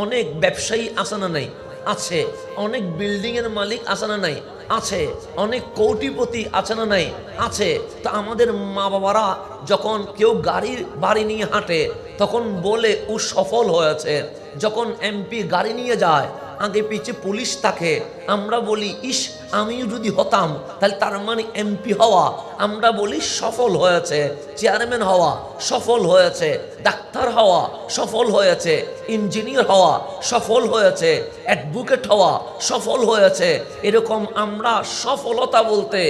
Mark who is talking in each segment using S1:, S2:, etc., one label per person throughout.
S1: অনেক ব্যবসায়ী আছে না নাই? আছে। অনেক বিল্ডিং এর মালিক আছে না নাই? আছে। অনেক কোটিপতি আছে না নাই? আছে। তো আমাদের মা বাবারা যখন কেউ বাড়ি নিয়ে হাঁটে তখন বলে ও সফল হয়েছে। যখন এমপি গাড়ি নিয়ে যায় আগে পিছে পুলিশ থাকে, আমরা বলি ইস আমিও যদি হতাম তাহলে তার মানে এমপি হওয়া আমরা বলি সফল হয়েছে, চেয়ারম্যান হওয়া সফল হয়েছে, ডাক্তার হওয়া সফল হয়েছে, ইঞ্জিনিয়ার হওয়া সফল হয়েছে, অ্যাডভোকেট হওয়া সফল হয়েছে। এরকম আমরা সফলতা বলতে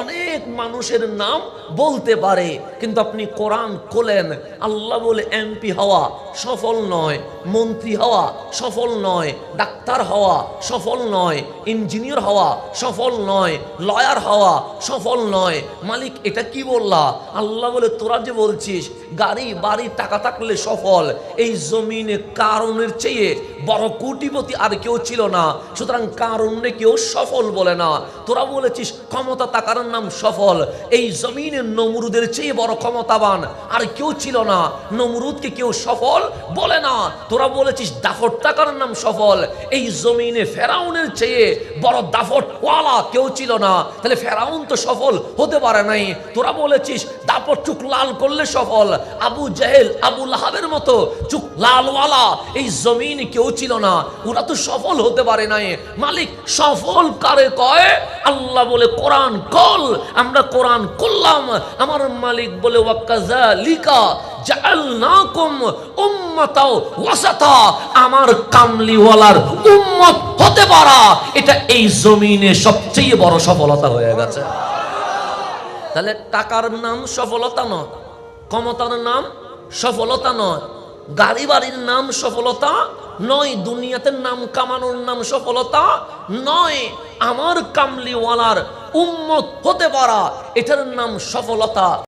S1: অনেক মানুষের নাম বলতে পারে, কিন্তু আপনি কোরআন খোলেন আল্লাহ বলে এমপি হওয়া সফল নয়, মন্ত্রী হওয়া সফল নয়, ডাক্তার হওয়া সফল নয়, ইঞ্জিনিয়ার হওয়া সফল নয়, লয়ার হওয়া সফল নয়। মালিক এটা কি বললা? আল্লাহ বলে তোরা যে বলছিস গাড়ি বাড়ি টাকা থাকলে সফল, এই জমিনে কারণের চেয়ে বড় কোটিপতি আর কেউ ছিল না, সুতরাং কারণে কেউ সফল বলে না। তোরা বলেছিস ক্ষমতা থাকার নাম সফল, এই জমিনে নমরুদের চেয়ে বড় ক্ষমতাবান আর কেউ ছিল না, নমরুদকে কেউ সফল বলে না। তোরা বলেছিস দাফট টাকার নাম সফল, এই জমিনে ফেরাউনের চেয়ে বড় দাফট ওয়ালা কেউ ছিল না, তাহলে ফেরাউন তো সফল হতে পারে নাই। তোরা বলেছিস দাপট চুক লাল করলে সফল, আবু জাহেল আবু লাহাবের মতো চুক লালওয়ালা এই জমিনে কেউ ছিল না, ওরা তো সফল হতে পারে নাই। মালিক সফল কারে কয়? আল্লাহ বলে কোরআন কল, আমরা কোরআন করলাম। আমার মালিক বলে ওয়াকাযালিকা জাআলনাকুম উম্মাতাও ওয়াসাতা, আমার কামলিওয়ালার উম্মত হতে পারা এটা এই জমিনে সবচেয়ে বড় সফলতা হয়ে গেছে। তাহলে টাকার নাম সফলতা নয়, ক্ষমতার নাম সফলতা নয়, গাড়ি বাড়ির নাম সফলতা নয়, দুনিয়াতে নাম কামানোর নাম সফলতা নয়, আমার কামলিওয়ালার উম্মত হতে পারা এটার নাম সফলতা।